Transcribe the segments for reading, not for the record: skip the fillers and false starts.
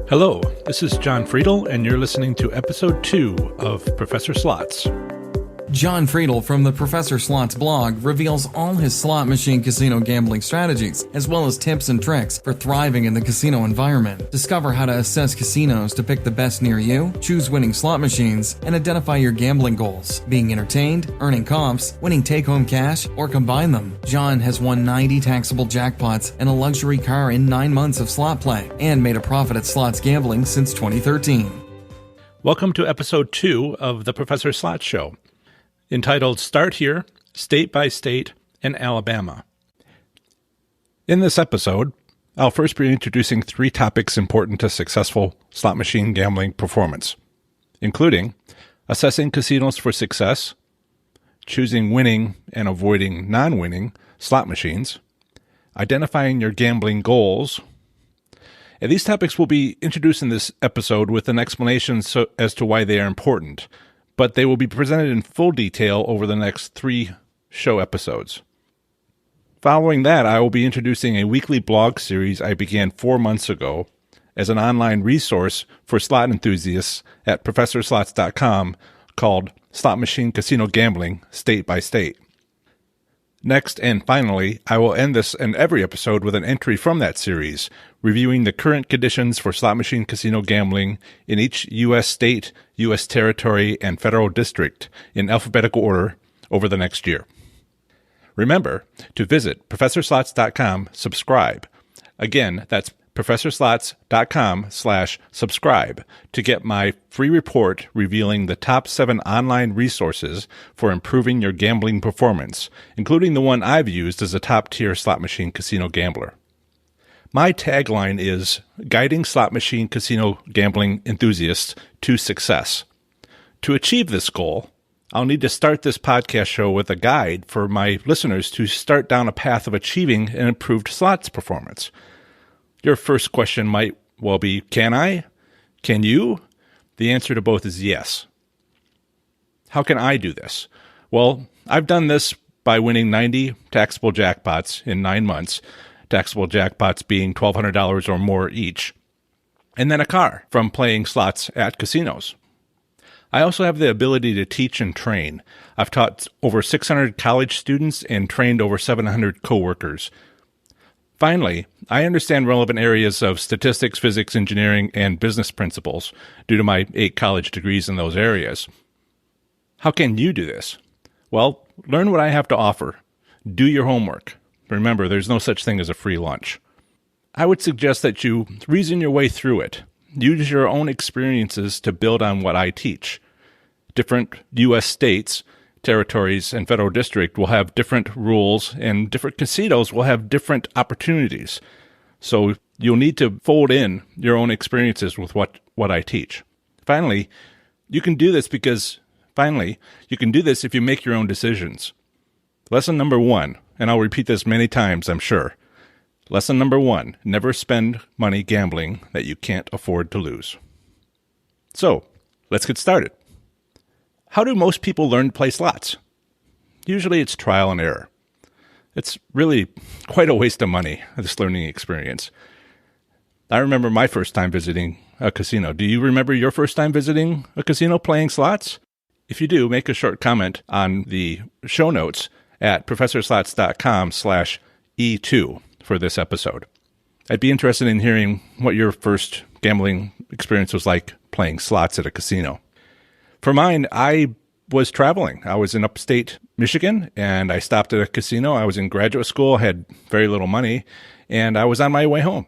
Hello, this is John Friedel, and you're listening to episode 2 of Professor Slots. John Friedel from the Professor Slots blog reveals all his slot machine casino gambling strategies, as well as tips and tricks for thriving in the casino environment. Discover how to assess casinos to pick the best near you, choose winning slot machines, and identify your gambling goals, being entertained, earning comps, winning take-home cash, or combine them. John has won 90 taxable jackpots and a luxury car in 9 months of slot play, and made a profit at slots gambling since 2013. Welcome to episode 2 of the Professor Slots Show, entitled Start Here, State by State, and Alabama. In this episode, I'll first be introducing 3 topics important to successful slot machine gambling performance, including assessing casinos for success, choosing winning and avoiding non-winning slot machines, identifying your gambling goals. And these topics will be introduced in this episode with an explanation as to why they are important, but they will be presented in full detail over the next 3 show episodes. Following that, I will be introducing a weekly blog series I began 4 months ago as an online resource for slot enthusiasts at ProfessorSlots.com called Slot Machine Casino Gambling State by State. Next, and finally, I will end this and every episode with an entry from that series, reviewing the current conditions for slot machine casino gambling in each U.S. state, U.S. territory, and federal district in alphabetical order over the next year. Remember to visit ProfessorSlots.com, subscribe. Again, that's ProfessorSlots.com/subscribe to get my free report revealing the top 7 online resources for improving your gambling performance, including the one I've used as a top-tier slot machine casino gambler. My tagline is guiding slot machine casino gambling enthusiasts to success. To achieve this goal, I'll need to start this podcast show with a guide for my listeners to start down a path of achieving an improved slots performance. Your first question might well be, can I? Can you? The answer to both is yes. How can I do this? Well, I've done this by winning 90 taxable jackpots in 9 months, taxable jackpots being $1,200 or more each, and then a car from playing slots at casinos. I also have the ability to teach and train. I've taught over 600 college students and trained over 700 coworkers. Finally, I understand relevant areas of statistics, physics, engineering, and business principles due to my 8 college degrees in those areas. How can you do this? Well, learn what I have to offer. Do your homework. Remember, there's no such thing as a free lunch. I would suggest that you reason your way through it. Use your own experiences to build on what I teach. Different U.S. states, territories, and federal district will have different rules, and different casinos will have different opportunities. So you'll need to fold in your own experiences with what I teach. Finally, you can do this if you make your own decisions. Lesson number 1, and I'll repeat this many times, I'm sure. Lesson number 1, never spend money gambling that you can't afford to lose. So, let's get started. How do most people learn to play slots? Usually it's trial and error. It's really quite a waste of money, this learning experience. I remember my first time visiting a casino. Do you remember your first time visiting a casino playing slots? If you do, make a short comment on the show notes at ProfessorSlots.com/E2 for this episode. I'd be interested in hearing what your first gambling experience was like playing slots at a casino. For mine, I was traveling. I was in upstate Michigan, and I stopped at a casino. I was in graduate school, had very little money, and I was on my way home.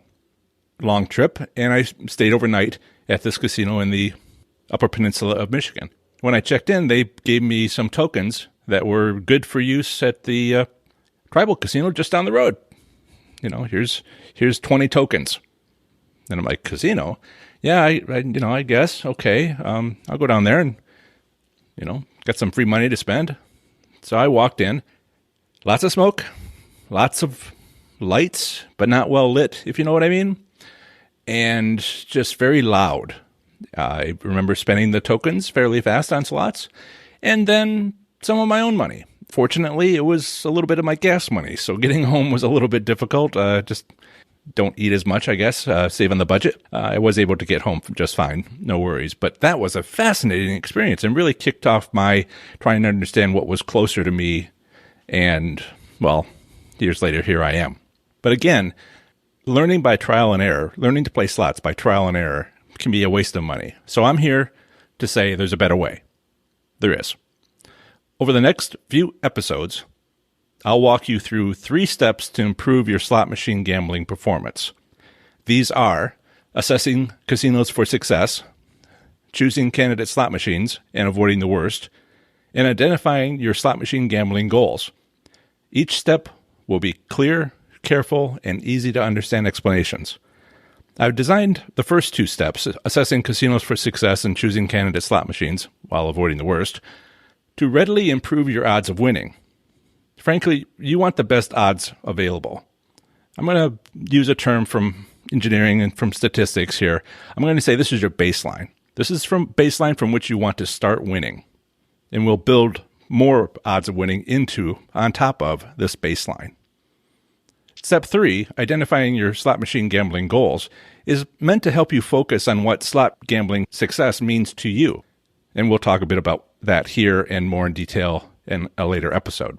Long trip, and I stayed overnight at this casino in the Upper Peninsula of Michigan. When I checked in, they gave me some tokens that were good for use at the tribal casino just down the road. You know, here's 20 tokens. And I'm like, casino? Yeah, I guess. Okay, I'll go down there and, got some free money to spend. So I walked in. Lots of smoke, lots of lights, but not well lit, if you know what I mean. And just very loud. I remember spending the tokens fairly fast on slots, and then some of my own money. Fortunately, it was a little bit of my gas money, so getting home was a little bit difficult. Just don't eat as much, I guess, save on the budget. I was able to get home just fine, no worries. But that was a fascinating experience and really kicked off my trying to understand what was closer to me. And, well, years later, here I am. But again, learning by trial and error, learning to play slots by trial and error can be a waste of money. So I'm here to say there's a better way. There is. Over the next few episodes, I'll walk you through 3 steps to improve your slot machine gambling performance. These are assessing casinos for success, choosing candidate slot machines and avoiding the worst, and identifying your slot machine gambling goals. Each step will be clear, careful, and easy to understand explanations. I've designed the first 2 steps, assessing casinos for success and choosing candidate slot machines while avoiding the worst, to readily improve your odds of winning. Frankly, you want the best odds available. I'm going to use a term from engineering and from statistics here. I'm going to say this is your baseline. This is from baseline from which you want to start winning. And we'll build more odds of winning on top of this baseline. Step 3, identifying your slot machine gambling goals, is meant to help you focus on what slot gambling success means to you. And we'll talk a bit about that here and more in detail in a later episode.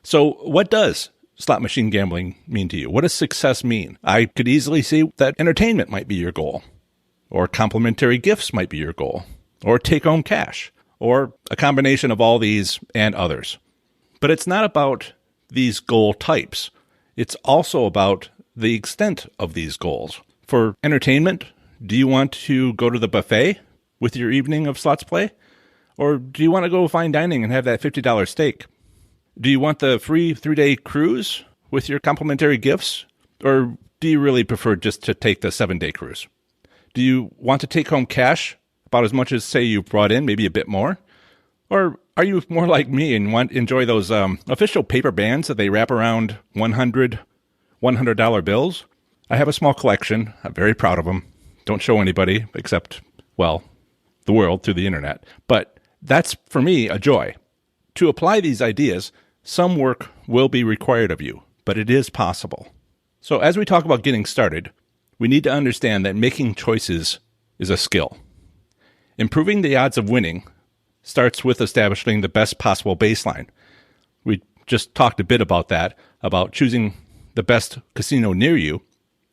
So what does slot machine gambling mean to you? What does success mean? I could easily see that entertainment might be your goal, or complimentary gifts might be your goal, or take-home cash, or a combination of all these and others. But it's not about these goal types. It's also about the extent of these goals. For entertainment, do you want to go to the buffet with your evening of slots play? Or do you want to go fine dining and have that $50 steak? Do you want the free 3-day cruise with your complimentary gifts? Or do you really prefer just to take the 7-day cruise? Do you want to take home cash, about as much as, say, you brought in, maybe a bit more? Or are you more like me and enjoy those official paper bands that they wrap around $100 bills? I have a small collection. I'm very proud of them. Don't show anybody except, well, the world through the internet. But that's, for me, a joy. To apply these ideas, some work will be required of you, but it is possible. So as we talk about getting started, we need to understand that making choices is a skill. Improving the odds of winning starts with establishing the best possible baseline. We just talked a bit about that, about choosing the best casino near you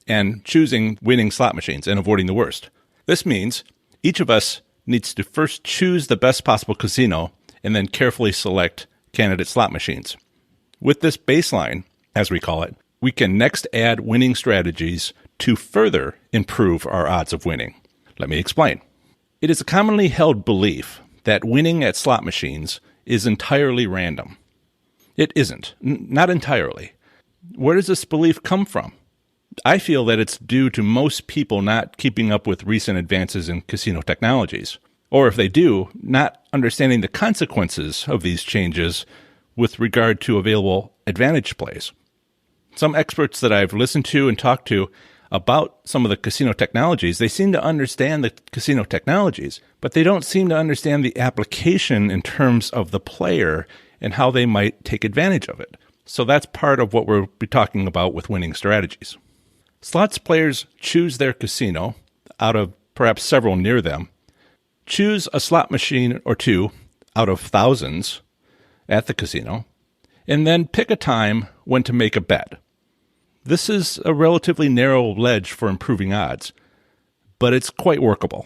and choosing winning slot machines and avoiding the worst. This means each of us needs to first choose the best possible casino and then carefully select candidate slot machines. With this baseline, as we call it, we can next add winning strategies to further improve our odds of winning. Let me explain. It is a commonly held belief that winning at slot machines is entirely random. It isn't. Not entirely. Where does this belief come from? I feel that it's due to most people not keeping up with recent advances in casino technologies, or if they do, not understanding the consequences of these changes with regard to available advantage plays. Some experts that I've listened to and talked to about some of the casino technologies, they seem to understand the casino technologies, but they don't seem to understand the application in terms of the player and how they might take advantage of it. So that's part of what we'll be talking about with winning strategies. Slots players choose their casino out of perhaps several near them, choose a slot machine or two out of thousands at the casino, and then pick a time when to make a bet. This is a relatively narrow ledge for improving odds, but it's quite workable.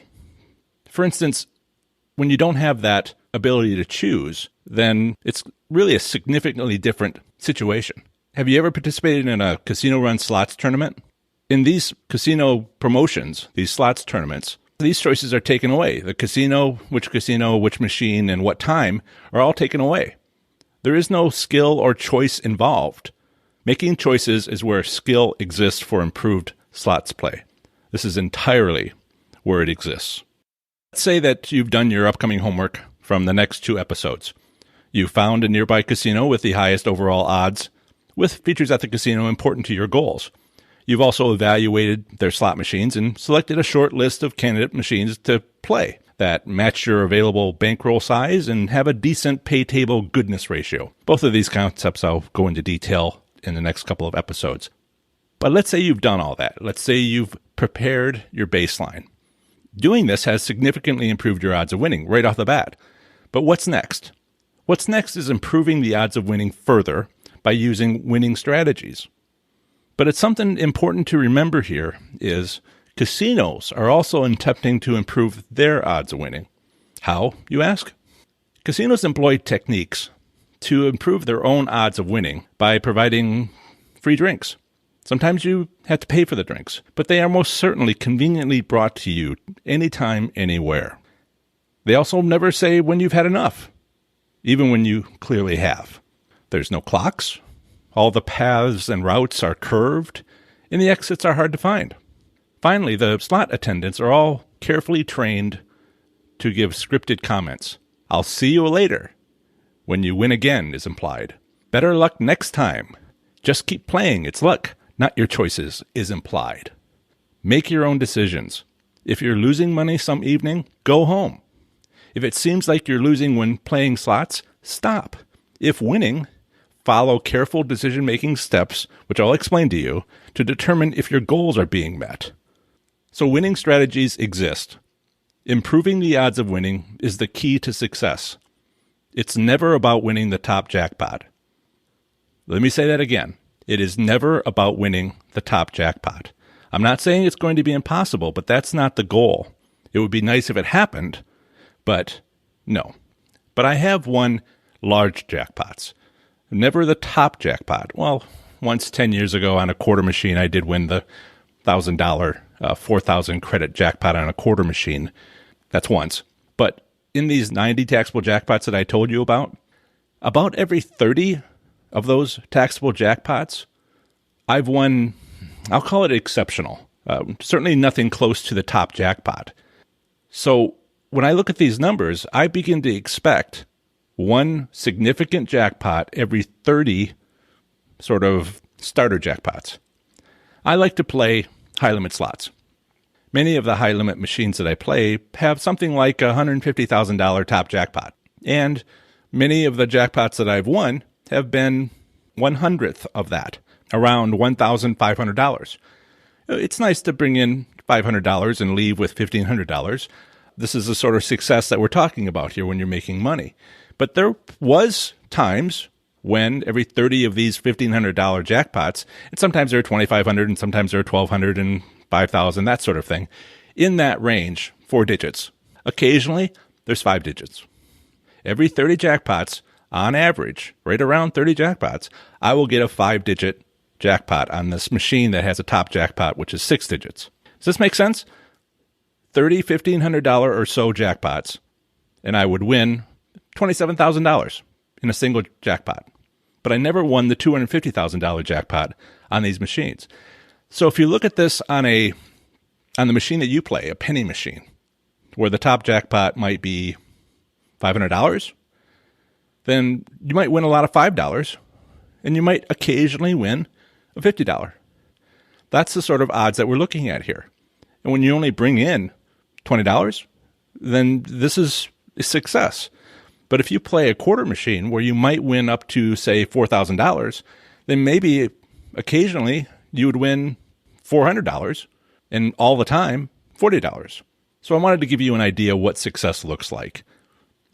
For instance, when you don't have that ability to choose, then it's really a significantly different situation. Have you ever participated in a casino-run slots tournament? In these casino promotions, these slots tournaments, these choices are taken away. The casino, which machine, and what time are all taken away. There is no skill or choice involved. Making choices is where skill exists for improved slots play. This is entirely where it exists. Let's say that you've done your upcoming homework from the next 2 episodes. You found a nearby casino with the highest overall odds, with features at the casino important to your goals. You've also evaluated their slot machines and selected a short list of candidate machines to play that match your available bankroll size and have a decent pay table goodness ratio. Both of these concepts I'll go into detail in the next couple of episodes. But let's say you've done all that. Let's say you've prepared your baseline. Doing this has significantly improved your odds of winning right off the bat. But what's next? What's next is improving the odds of winning further by using winning strategies. But it's something important to remember here is casinos are also attempting to improve their odds of winning. How, you ask? Casinos employ techniques to improve their own odds of winning by providing free drinks. Sometimes you have to pay for the drinks, but they are most certainly conveniently brought to you anytime, anywhere. They also never say when you've had enough, even when you clearly have. There's no clocks. All the paths and routes are curved, and the exits are hard to find. Finally, the slot attendants are all carefully trained to give scripted comments. I'll see you later. When you win again is implied. Better luck next time. Just keep playing. It's luck, not your choices, is implied. Make your own decisions. If you're losing money some evening, go home. If it seems like you're losing when playing slots, stop. If winning, follow careful decision-making steps, which I'll explain to you, to determine if your goals are being met. So winning strategies exist. Improving the odds of winning is the key to success. It's never about winning the top jackpot. Let me say that again. It is never about winning the top jackpot. I'm not saying it's going to be impossible, but that's not the goal. It would be nice if it happened, but no. But I have won large jackpots. Never the top jackpot. Well, once 10 years ago on a quarter machine, I did win the $1,000, 4,000 credit jackpot on a quarter machine. That's once. But in these 90 taxable jackpots that I told you about every 30 of those taxable jackpots, I've won, I'll call it exceptional. Certainly nothing close to the top jackpot. So when I look at these numbers, I begin to expect one significant jackpot every 30 sort of starter jackpots. I like to play high-limit slots. Many of the high-limit machines that I play have something like a $150,000 top jackpot. And many of the jackpots that I've won have been 1/100th of that, around $1,500. It's nice to bring in $500 and leave with $1,500. This is the sort of success that we're talking about here when you're making money. But there was times when every 30 of these $1,500 jackpots, and sometimes they're $2,500 and sometimes they're $1,200 and $5,000, that sort of thing, in that range, 4 digits. Occasionally, there's 5 digits. Every 30 jackpots, on average, right around 30 jackpots, I will get a 5-digit jackpot on this machine that has a top jackpot, which is 6 digits. Does this make sense? 30 $1,500 or so jackpots, and I would win $27,000 in a single jackpot. But I never won the $250,000 jackpot on these machines. So if you look at this on the machine that you play, a penny machine, where the top jackpot might be $500, then you might win a lot of $5, and you might occasionally win a $50. That's the sort of odds that we're looking at here. And when you only bring in $20, then this is a success. But if you play a quarter machine where you might win up to, say, $4,000, then maybe occasionally you would win $400 and all the time $40. So I wanted to give you an idea what success looks like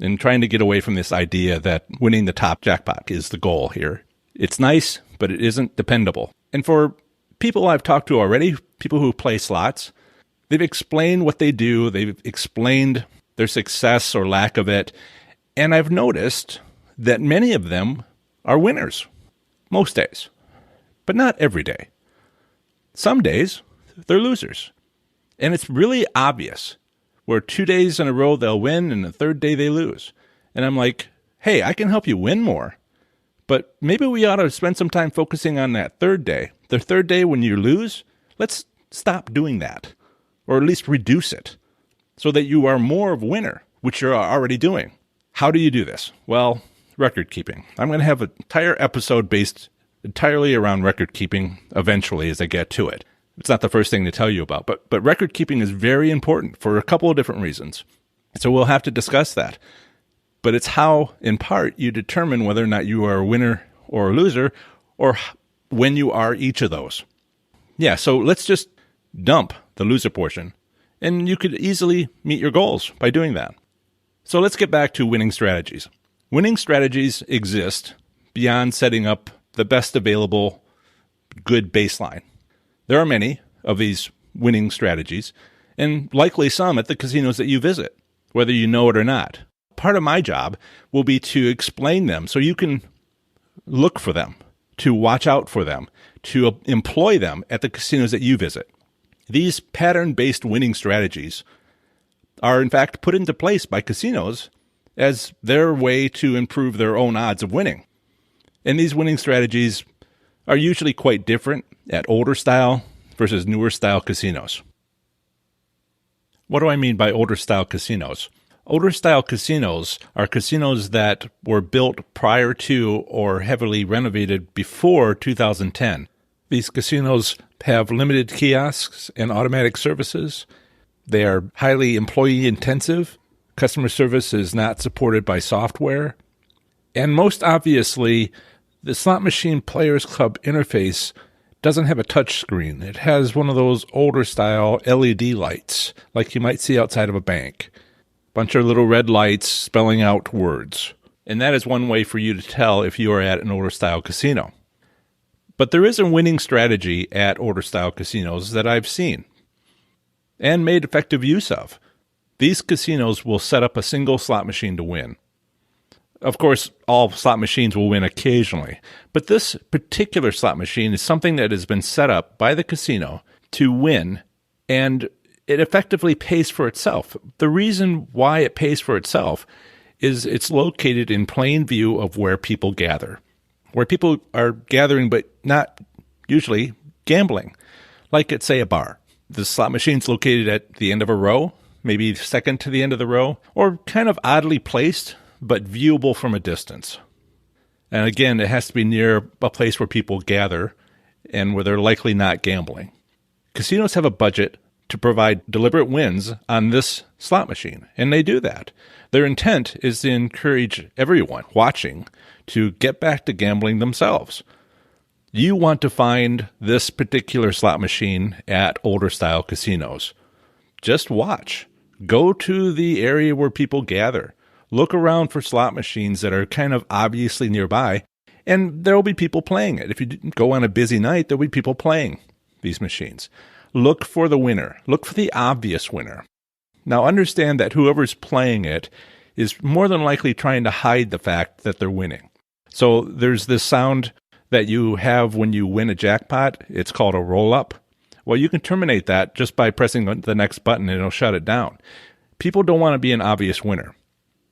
and trying to get away from this idea that winning the top jackpot is the goal here. It's nice, but it isn't dependable. And for people I've talked to already, people who play slots, they've explained what they do. They've explained their success or lack of it. And I've noticed that many of them are winners most days, but not every day. Some days, they're losers. And it's really obvious where 2 days in a row they'll win and the third day they lose. And I'm like, hey, I can help you win more, but maybe we ought to spend some time focusing on that third day. The third day when you lose, let's stop doing that, or at least reduce it, so that you are more of a winner, which you're already doing. How do you do this? Well, record keeping. I'm going to have an entire episode based entirely around record keeping eventually as I get to it. It's not the first thing to tell you about, but record keeping is very important for a couple of different reasons. So we'll have to discuss that. But it's how, in part, you determine whether or not you are a winner or a loser, or when you are each of those. Yeah, so let's just dump the loser portion, and you could easily meet your goals by doing that. So let's get back to winning strategies. Winning strategies exist beyond setting up the best available good baseline. There are many of these winning strategies, and likely some at the casinos that you visit, whether you know it or not. Part of my job will be to explain them so you can look for them, to watch out for them, to employ them at the casinos that you visit. These pattern-based winning strategies are in fact put into place by casinos as their way to improve their own odds of winning. And these winning strategies are usually quite different at older style versus newer style casinos. What do I mean by older style casinos? Older style casinos are casinos that were built prior to or heavily renovated before 2010. These casinos have limited kiosks and automatic services. They are highly employee intensive. Customer service is not supported by software. And most obviously, the slot machine Players Club interface doesn't have a touch screen. It has one of those older style LED lights like you might see outside of a bank. Bunch of little red lights spelling out words. And that is one way for you to tell if you are at an older style casino. But there is a winning strategy at older style casinos that I've seen and made effective use of. These casinos will set up a single slot machine to win. Of course, all slot machines will win occasionally, but this particular slot machine is something that has been set up by the casino to win, and it effectively pays for itself. The reason why it pays for itself is it's located in plain view of where people gather, where people are gathering but not usually gambling, like at, say, a bar. The slot machine's located at the end of a row, maybe second to the end of the row, or kind of oddly placed, but viewable from a distance. And again, it has to be near a place where people gather and where they're likely not gambling. Casinos have a budget to provide deliberate wins on this slot machine, and they do that. Their intent is to encourage everyone watching to get back to gambling themselves. You want to find this particular slot machine at older style casinos. Just watch. Go to the area where people gather. Look around for slot machines that are kind of obviously nearby, and there will be people playing it. If you go on a busy night, there will be people playing these machines. Look for the winner. Look for the obvious winner. Now understand that whoever's playing it is more than likely trying to hide the fact that they're winning. So there's this sound that you have when you win a jackpot. It's called a roll-up. Well, you can terminate that just by pressing the next button and it'll shut it down. People don't want to be an obvious winner.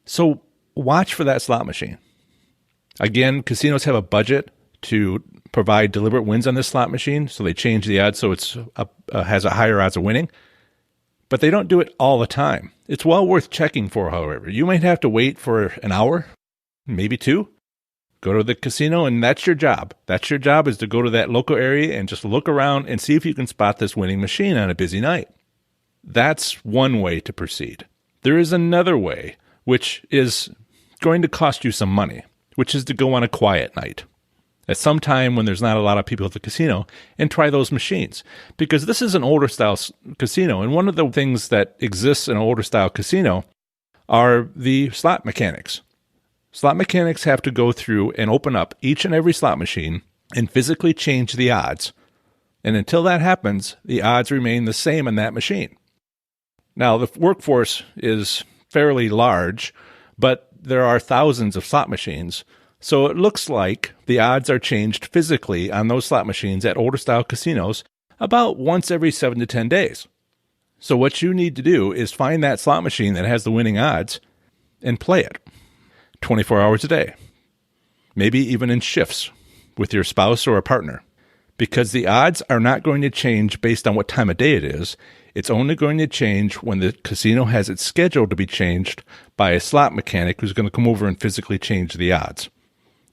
So watch for that slot machine. Again, casinos have a budget to provide deliberate wins on this slot machine, so they change the odds so it's has a higher odds of winning. But they don't do it all the time. It's well worth checking for, however. You might have to wait for an hour, maybe two. Go to the casino, and that's your job. That's your job, is to go to that local area and just look around and see if you can spot this winning machine on a busy night. That's one way to proceed. There is another way, which is going to cost you some money, which is to go on a quiet night at some time when there's not a lot of people at the casino and try those machines. Because this is an older style casino, and one of the things that exists in an older style casino are the slot mechanics. Slot mechanics have to go through and open up each and every slot machine and physically change the odds. And until that happens, the odds remain the same on that machine. Now, the workforce is fairly large, but there are thousands of slot machines. So it looks like the odds are changed physically on those slot machines at older style casinos about once every 7 to 10 days. So what you need to do is find that slot machine that has the winning odds and play it 24 hours a day, maybe even in shifts with your spouse or a partner, because the odds are not going to change based on what time of day it is. It's only going to change when the casino has it scheduled to be changed by a slot mechanic who's going to come over and physically change the odds.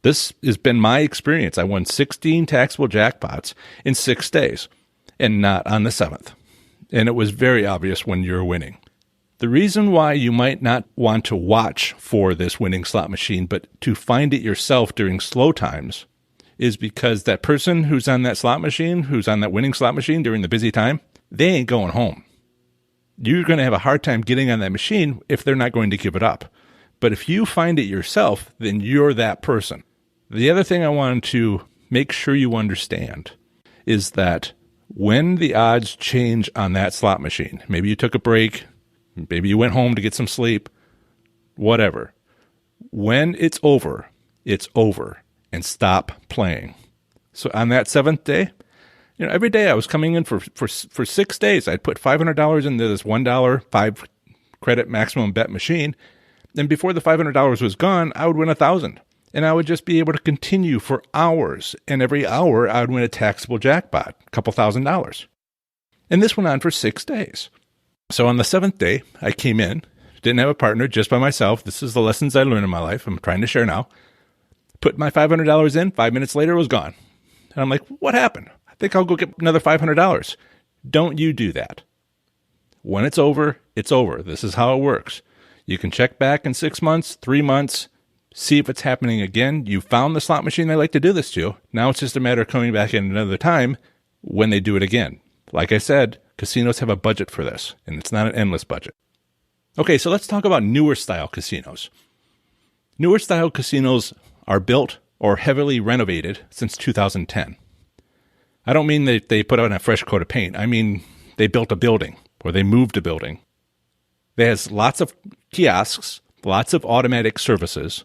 This has been my experience. I won 16 taxable jackpots in 6 days and not on the 7th. And it was very obvious when you're winning. The reason why you might not want to watch for this winning slot machine, but to find it yourself during slow times, is because that person who's on that slot machine, who's on that winning slot machine during the busy time, they ain't going home. You're going to have a hard time getting on that machine if they're not going to give it up. But if you find it yourself, then you're that person. The other thing I wanted to make sure you understand is that when the odds change on that slot machine, maybe you took a break, maybe you went home to get some sleep, whatever. When it's over, and stop playing. So on that 7th day, every day I was coming in for 6 days. I'd put $500 into this $1 5 credit maximum bet machine. And before the $500 was gone, I would win $1,000. And I would just be able to continue for hours. And every hour I would win a taxable jackpot, a couple $1,000s. And this went on for 6 days. So on the 7th day, I came in, didn't have a partner, just by myself. This is the lessons I learned in my life. I'm trying to share now. Put my $500 in, 5 minutes later it was gone. And I'm like, what happened? I think I'll go get another $500. Don't you do that. When it's over, it's over. This is how it works. You can check back in 6 months, 3 months, see if it's happening again. You found the slot machine they like to do this to. Now it's just a matter of coming back in another time when they do it again. Like I said, casinos have a budget for this, and it's not an endless budget. Okay, so let's talk about newer style casinos. Newer style casinos are built or heavily renovated since 2010. I don't mean that they put on a fresh coat of paint. I mean they built a building or they moved a building. There's lots of kiosks, lots of automatic services.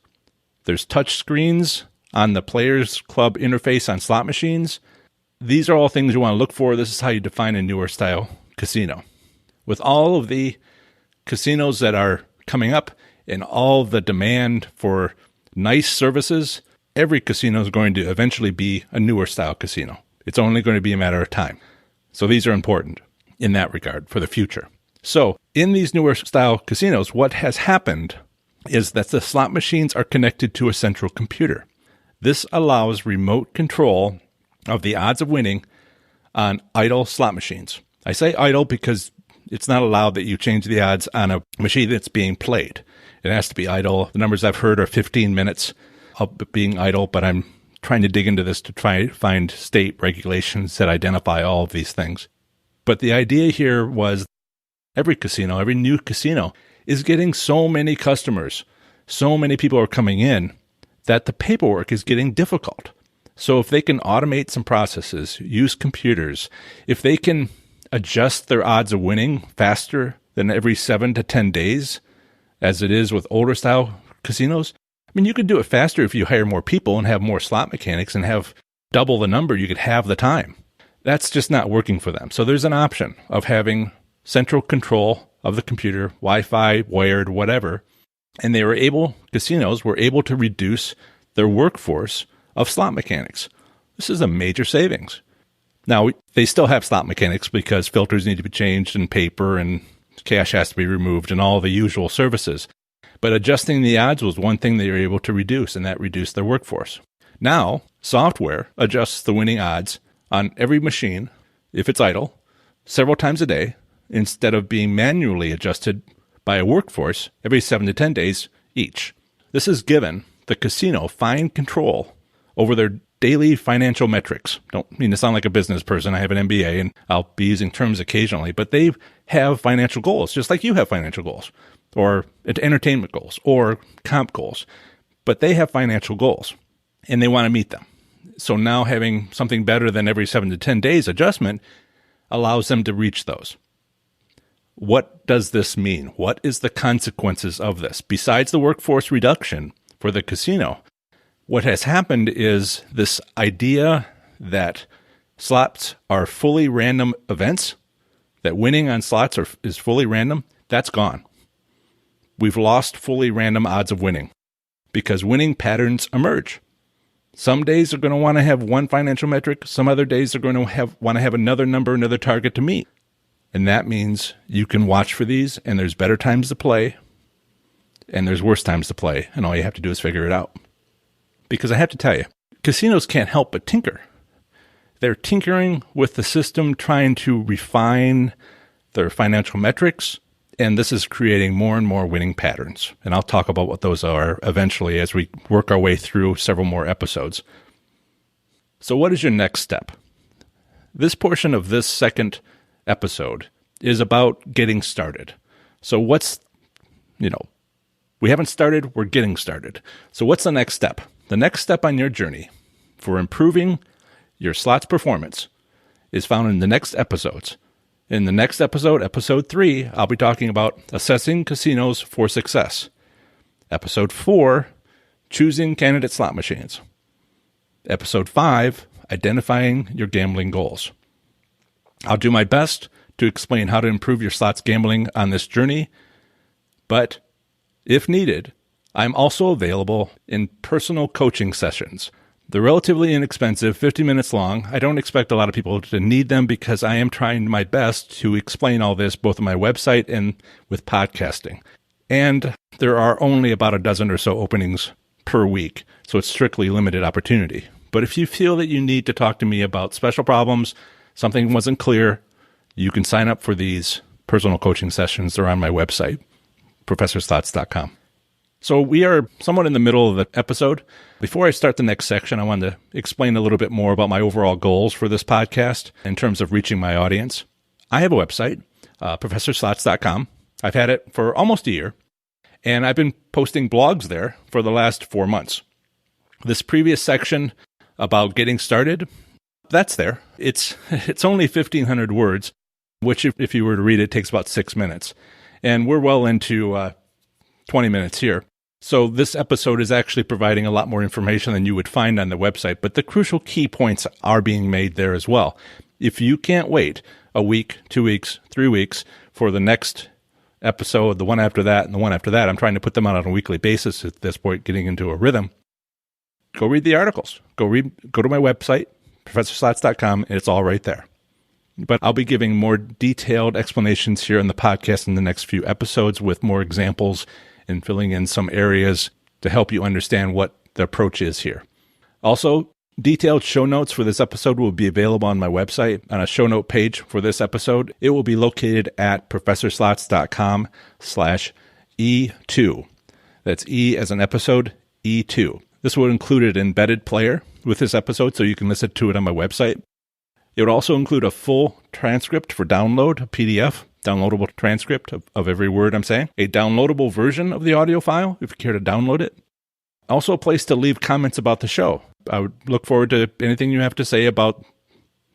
There's touch screens on the Players Club interface on slot machines. These are all things you want to look for. This is how you define a newer style casino. With all of the casinos that are coming up and all the demand for nice services, every casino is going to eventually be a newer style casino. It's only going to be a matter of time. So these are important in that regard for the future. So in these newer style casinos, what has happened is that the slot machines are connected to a central computer. This allows remote control of the odds of winning on idle slot machines. I say idle because it's not allowed that you change the odds on a machine that's being played. It has to be idle. The numbers I've heard are 15 minutes of being idle, but I'm trying to dig into this to try to find state regulations that identify all of these things. But the idea here was every casino, every new casino is getting so many customers, so many people are coming in that the paperwork is getting difficult. So if they can automate some processes, use computers, if they can adjust their odds of winning faster than every 7 to 10 days, as it is with older style casinos, I mean, you could do it faster if you hire more people and have more slot mechanics and have double the number, you could have the time. That's just not working for them. So there's an option of having central control of the computer, Wi-Fi, wired, whatever. And casinos were able to reduce their workforce of slot mechanics. This is a major savings. Now, they still have slot mechanics because filters need to be changed and paper and cash has to be removed and all the usual services. But adjusting the odds was one thing they were able to reduce, and that reduced their workforce. Now, software adjusts the winning odds on every machine, if it's idle, several times a day, instead of being manually adjusted by a workforce every 7 to 10 days each. This has given the casino fine control over their daily financial metrics. Don't mean to sound like a business person. I have an MBA and I'll be using terms occasionally, but they have financial goals, just like you have financial goals, or entertainment goals, or comp goals. But they have financial goals and they want to meet them. So now having something better than every 7 to 10 days adjustment allows them to reach those. What does this mean? What is the consequences of this? Besides the workforce reduction for the casino, what has happened is this idea that slots are fully random events, that winning on slots is fully random, that's gone. We've lost fully random odds of winning because winning patterns emerge. Some days are going to want to have one financial metric. Some other days are going to want to have another number, another target to meet. And that means you can watch for these, and there's better times to play, and there's worse times to play, and all you have to do is figure it out. Because I have to tell you, casinos can't help but tinker. They're tinkering with the system, trying to refine their financial metrics, and this is creating more and more winning patterns. And I'll talk about what those are eventually as we work our way through several more episodes. So what is your next step? This portion of this second episode is about getting started. So we haven't started, we're getting started. So what's the next step? The next step on your journey for improving your slots performance is found in the next episodes. In the next episode, episode 3, I'll be talking about assessing casinos for success. Episode 4, choosing candidate slot machines. Episode 5, identifying your gambling goals. I'll do my best to explain how to improve your slots gambling on this journey, but if needed, I'm also available in personal coaching sessions. They're relatively inexpensive, 50 minutes long. I don't expect a lot of people to need them because I am trying my best to explain all this both on my website and with podcasting. And there are only about a dozen or so openings per week, so it's strictly limited opportunity. But if you feel that you need to talk to me about special problems, something wasn't clear, you can sign up for these personal coaching sessions. They're on my website, professorslots.com. So we are somewhat in the middle of the episode. Before I start the next section, I wanted to explain a little bit more about my overall goals for this podcast in terms of reaching my audience. I have a website, professorslots.com. I've had it for almost a year, and I've been posting blogs there for the last 4 months. This previous section about getting started, that's there. It's only 1,500 words, which if you were to read it, takes about 6 minutes. And we're well into 20 minutes here. So this episode is actually providing a lot more information than you would find on the website, but the crucial key points are being made there as well. If you can't wait a week, 2 weeks, 3 weeks for the next episode, the one after that, and the one after that, I'm trying to put them out on a weekly basis at this point, getting into a rhythm. Go read the articles. Go to my website, professorslots.com, and it's all right there. But I'll be giving more detailed explanations here in the podcast in the next few episodes with more examples and filling in some areas to help you understand what the approach is here. Also, detailed show notes for this episode will be available on my website on a show note page for this episode. It will be located at professorslots.com/E2. That's E as an episode, E2. This will include an embedded player with this episode so you can listen to it on my website. It would also include a full transcript for download, a PDF, downloadable transcript of every word I'm saying, a downloadable version of the audio file if you care to download it. Also a place to leave comments about the show. I would look forward to anything you have to say about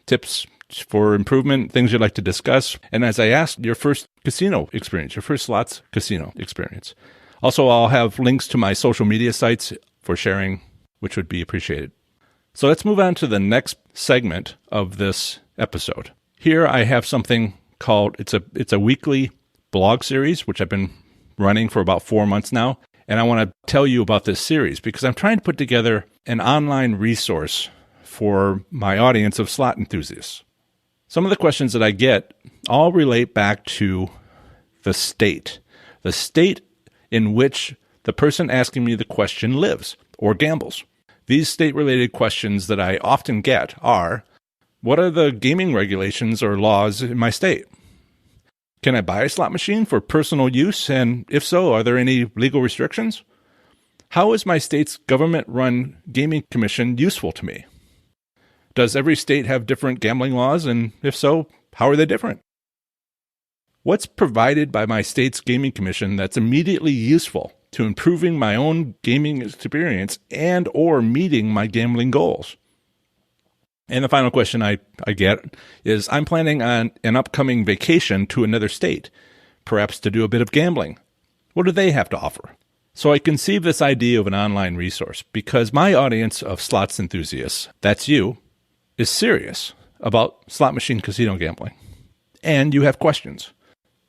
tips for improvement, things you'd like to discuss. And as I asked, your first casino experience, your first slots casino experience. Also, I'll have links to my social media sites for sharing, which would be appreciated. So let's move on to the next segment of this episode. Here I have something called, it's a weekly blog series, which I've been running for about 4 months now. And I want to tell you about this series because I'm trying to put together an online resource for my audience of slot enthusiasts. Some of the questions that I get all relate back to the state in which the person asking me the question lives or gambles. These state-related questions that I often get are, what are the gaming regulations or laws in my state? Can I buy a slot machine for personal use? And if so, are there any legal restrictions? How is my state's government-run gaming commission useful to me? Does every state have different gambling laws? And if so, how are they different? What's provided by my state's gaming commission that's immediately useful to improving my own gaming experience and or meeting my gambling goals? And the final question I get is, I'm planning on an upcoming vacation to another state, perhaps to do a bit of gambling. What do they have to offer? So I conceived this idea of an online resource because my audience of slots enthusiasts, that's you, is serious about slot machine casino gambling. And you have questions.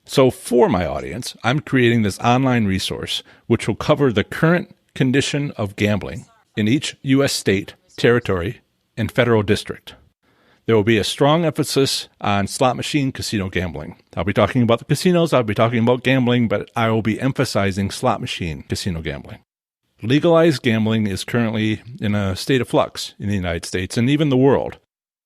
So for my audience, I'm creating this online resource which will cover the current condition of gambling in each U.S. state, territory, and federal district. There will be a strong emphasis on slot machine casino gambling. I'll be talking about the casinos, I'll be talking about gambling, but I will be emphasizing slot machine casino gambling. Legalized gambling is currently in a state of flux in the United States and even the world.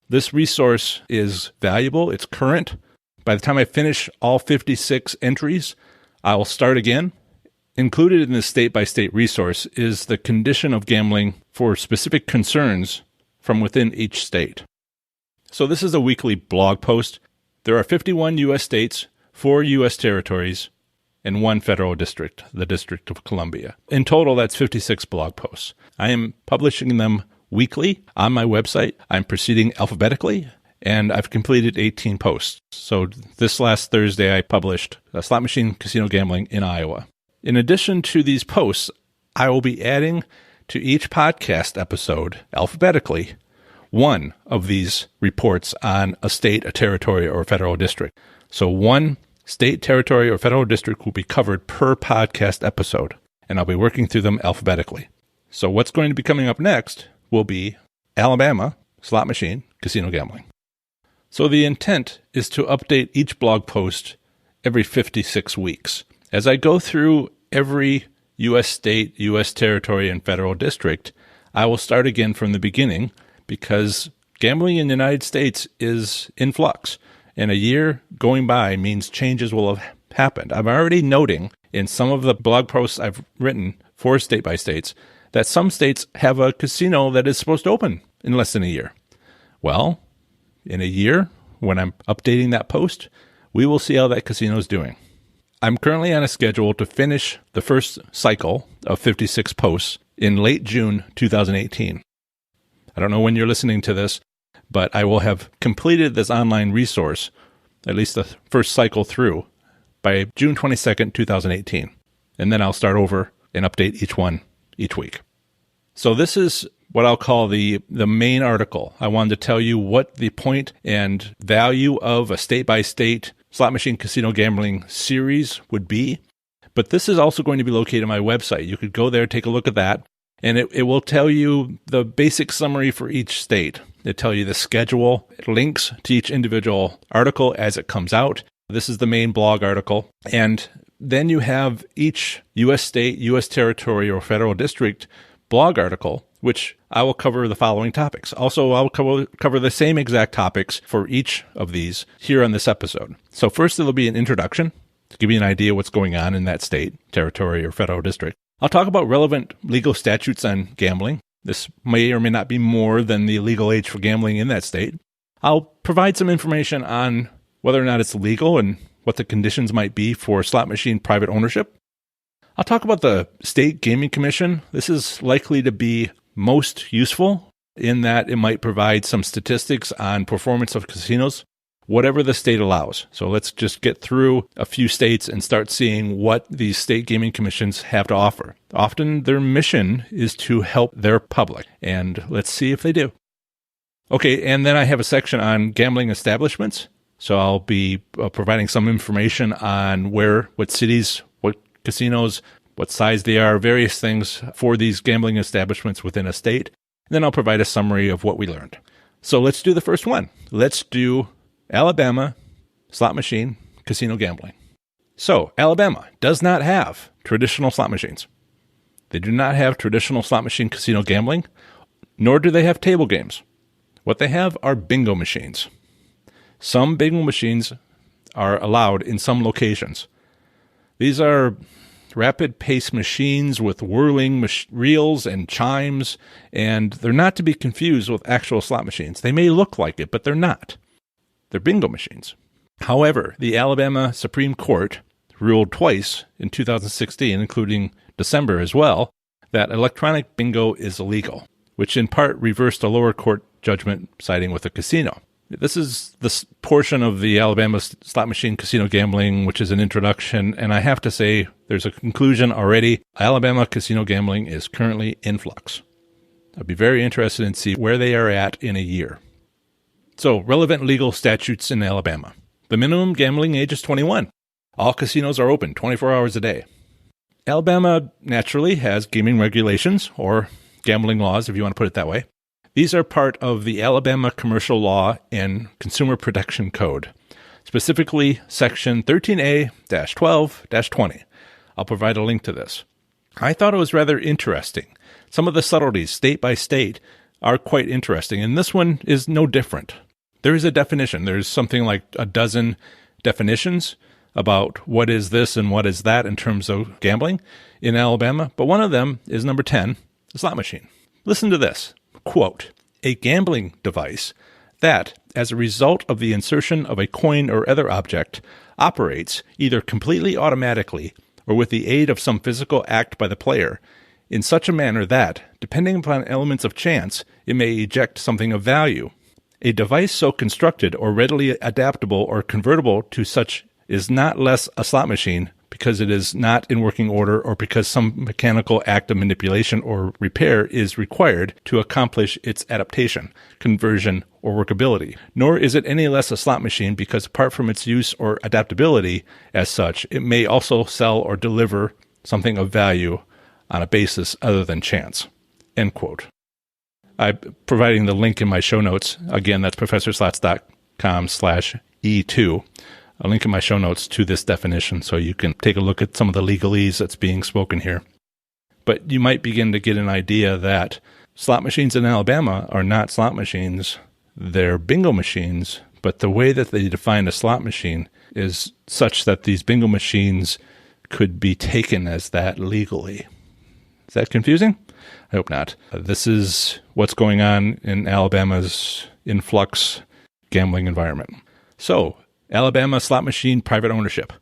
This resource is valuable, it's current. By the time I finish all 56 entries, I will start again. Included in this state-by-state resource is the condition of gambling for specific concerns from within each state. So this is a weekly blog post. There are 51 U.S. states, 4 U.S. territories, and 1 federal district, the District of Columbia. In total, that's 56 blog posts. I am publishing them weekly on my website. I'm proceeding alphabetically, and I've completed 18 posts. So this last Thursday, I published Slot Machine Casino Gambling in Iowa. In addition to these posts, I will be adding to each podcast episode, alphabetically, one of these reports on a state, a territory, or a federal district. So one state, territory, or federal district will be covered per podcast episode, and I'll be working through them alphabetically. So what's going to be coming up next will be Alabama slot machine casino gambling. So the intent is to update each blog post every 56 weeks. As I go through every U.S. state, U.S. territory, and federal district, I will start again from the beginning because gambling in the United States is in flux, and a year going by means changes will have happened. I'm already noting in some of the blog posts I've written for state by states that some states have a casino that is supposed to open in less than a year. Well, in a year, when I'm updating that post, we will see how that casino is doing. I'm currently on a schedule to finish the first cycle of 56 posts in late June 2018. I don't know when you're listening to this, but I will have completed this online resource, at least the first cycle through, by June 22nd, 2018. And then I'll start over and update each one each week. So this is what I'll call the main article. I wanted to tell you what the point and value of a state-by-state slot machine casino gambling series would be. But this is also going to be located on my website. You could go there, take a look at that, and it will tell you the basic summary for each state. It'll tell you the schedule, links to each individual article as it comes out. This is the main blog article. And then you have each U.S. state, U.S. territory, or federal district blog article, which I will cover the following topics. Also, I'll cover the same exact topics for each of these here on this episode. So first, there'll be an introduction to give you an idea what's going on in that state, territory, or federal district. I'll talk about relevant legal statutes on gambling. This may or may not be more than the legal age for gambling in that state. I'll provide some information on whether or not it's legal and what the conditions might be for slot machine private ownership. I'll talk about the State Gaming Commission. This is likely to be most useful in that it might provide some statistics on performance of casinos, whatever the state allows. So let's just get through a few states and start seeing what these state gaming commissions have to offer. Often their mission is to help their public, and let's see if they do. Okay, and then I have a section on gambling establishments. So I'll be providing some information on what cities, what casinos, what size they are, various things for these gambling establishments within a state. And then I'll provide a summary of what we learned. So let's do the first one. Let's do Alabama slot machine casino gambling. So Alabama does not have traditional slot machines. They do not have traditional slot machine casino gambling, nor do they have table games. What they have are bingo machines. Some bingo machines are allowed in some locations. These are rapid-pace machines with whirling reels and chimes, and they're not to be confused with actual slot machines. They may look like it, but they're not. They're bingo machines. However, the Alabama Supreme Court ruled twice in 2016, including December as well, that electronic bingo is illegal, which in part reversed a lower court judgment siding with a casino. This is this portion of the Alabama slot machine casino gambling, which is an introduction, and I have to say there's a conclusion already. Alabama casino gambling is currently in flux. I'd be very interested in see where they are at in a year. So, relevant legal statutes in Alabama. The minimum gambling age is 21. All casinos are open 24 hours a day. Alabama naturally has gaming regulations, or gambling laws, if you want to put it that way. These are part of the Alabama Commercial Law and Consumer Protection Code, specifically Section 13A-12-20. I'll provide a link to this. I thought it was rather interesting. Some of the subtleties, state by state, are quite interesting, and this one is no different. There is a definition. There's something like a dozen definitions about what is this and what is that in terms of gambling in Alabama, but one of them is number 10, the slot machine. Listen to this. Quote, a gambling device that, as a result of the insertion of a coin or other object, operates either completely automatically or with the aid of some physical act by the player in such a manner that, depending upon elements of chance, it may eject something of value. A device so constructed or readily adaptable or convertible to such is not less a slot machine because it is not in working order or because some mechanical act of manipulation or repair is required to accomplish its adaptation, conversion, or workability. Nor is it any less a slot machine because apart from its use or adaptability as such, it may also sell or deliver something of value on a basis other than chance. End quote. I'm providing the link in my show notes. Again, that's professorslots.com/E2. A link in my show notes to this definition so you can take a look at some of the legalese that's being spoken here. But you might begin to get an idea that slot machines in Alabama are not slot machines. They're bingo machines, but the way that they define a slot machine is such that these bingo machines could be taken as that legally. Is that confusing? I hope not. This is what's going on in Alabama's influx gambling environment. So, Alabama slot machine private ownership.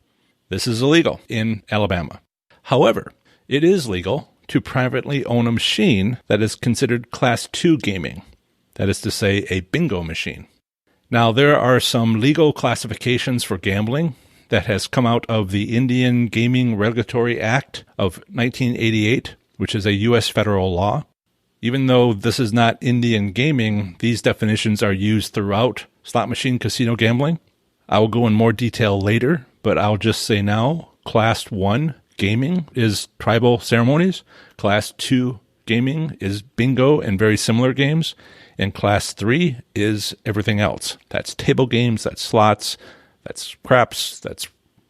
This is illegal in Alabama. However, it is legal to privately own a machine that is considered Class 2 gaming. That is to say, a bingo machine. Now, there are some legal classifications for gambling that has come out of the Indian Gaming Regulatory Act of 1988, which is a U.S. federal law. Even though this is not Indian gaming, these definitions are used throughout slot machine casino gambling. I will go in more detail later, but I'll just say now, Class 1 gaming is tribal ceremonies. Class 2 gaming is bingo and very similar games. And Class 3 is everything else. That's table games, that's slots, that's craps, that's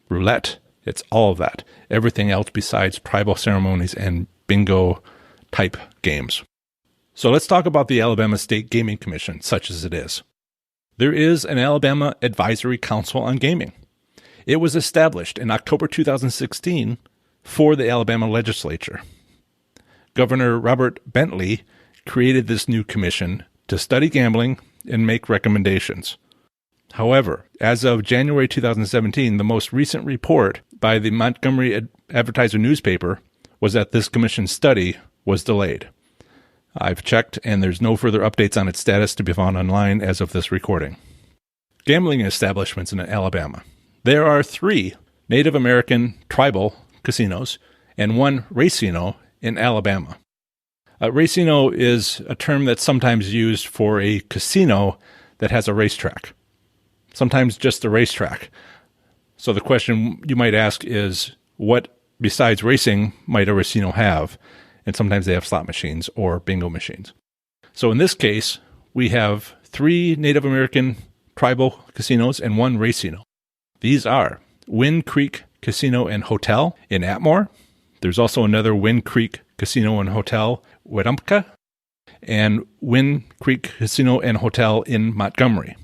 roulette. It's all of that. Everything else besides tribal ceremonies and bingo type games. So let's talk about the Alabama State Gaming Commission, such as it is. There is an Alabama Advisory Council on Gaming. It was established in October 2016 for the Alabama legislature. Governor Robert Bentley created this new commission to study gambling and make recommendations. However, as of January 2017, the most recent report by the Montgomery Advertiser newspaper was that this commission study was delayed. I've checked, and there's no further updates on its status to be found online as of this recording. Gambling establishments in Alabama. There are 3 Native American tribal casinos and 1 racino in Alabama. A racino is a term that's sometimes used for a casino that has a racetrack, sometimes just a racetrack. So the question you might ask is, what besides racing might a racino have? And sometimes they have slot machines or bingo machines. So in this case, we have 3 Native American tribal casinos and 1 racino. These are Wind Creek Casino and Hotel in Atmore. There's also another Wind Creek Casino and Hotel, Wetumpka, and Wind Creek Casino and Hotel in Montgomery.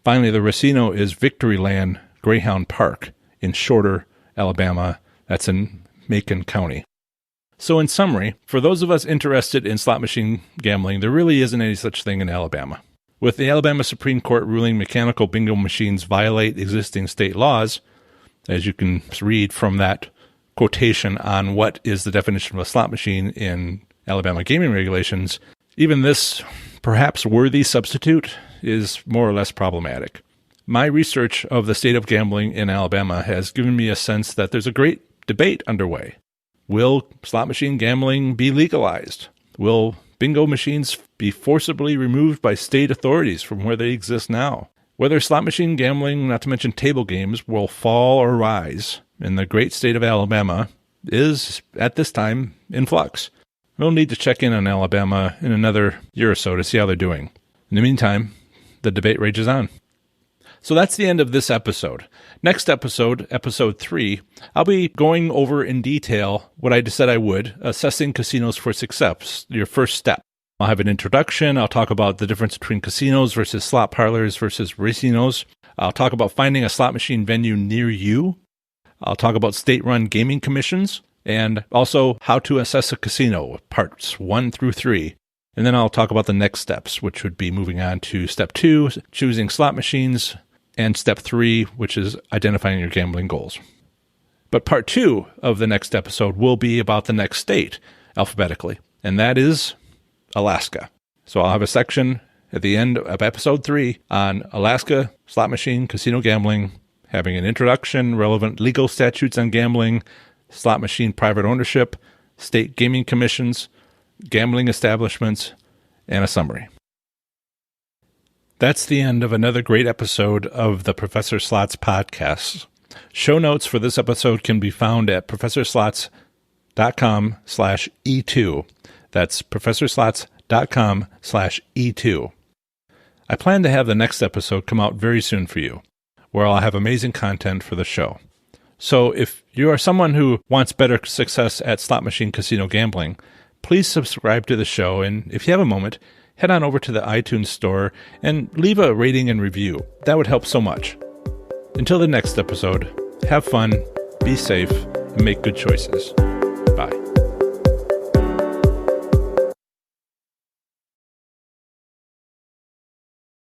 Finally, the racino is Victoryland Greyhound Park in Shorter, Alabama. That's in Macon County. So in summary, for those of us interested in slot machine gambling, there really isn't any such thing in Alabama. With the Alabama Supreme Court ruling mechanical bingo machines violate existing state laws, as you can read from that quotation on what is the definition of a slot machine in Alabama gaming regulations, even this perhaps worthy substitute is more or less problematic. My research of the state of gambling in Alabama has given me a sense that there's a great debate underway. Will slot machine gambling be legalized? Will bingo machines be forcibly removed by state authorities from where they exist now? Whether slot machine gambling, not to mention table games, will fall or rise in the great state of Alabama is, at this time, in flux. We'll need to check in on Alabama in another year or so to see how they're doing. In the meantime, the debate rages on. So that's the end of this episode. Next episode, episode 3, I'll be going over in detail what I said I would, assessing casinos for success, your first step. I'll have an introduction. I'll talk about the difference between casinos versus slot parlors versus racinos. I'll talk about finding a slot machine venue near you. I'll talk about state-run gaming commissions and also how to assess a casino, parts 1 through 3. And then I'll talk about the next steps, which would be moving on to step 2, choosing slot machines, and step 3, which is identifying your gambling goals. But part 2 of the next episode will be about the next state alphabetically, and that is Alaska. So I'll have a section at the end of episode 3 on Alaska slot machine casino gambling, having an introduction, relevant legal statutes on gambling, slot machine private ownership, state gaming commissions, gambling establishments, and a summary. That's the end of another great episode of the Professor Slots podcast. Show notes for this episode can be found at professorslots.com/E2. That's professorslots.com/E2. I plan to have the next episode come out very soon for you, where I'll have amazing content for the show. So if you are someone who wants better success at slot machine casino gambling, please subscribe to the show, and if you have a moment, head on over to the iTunes store and leave a rating and review. That would help so much. Until the next episode, have fun, be safe, and make good choices. Bye.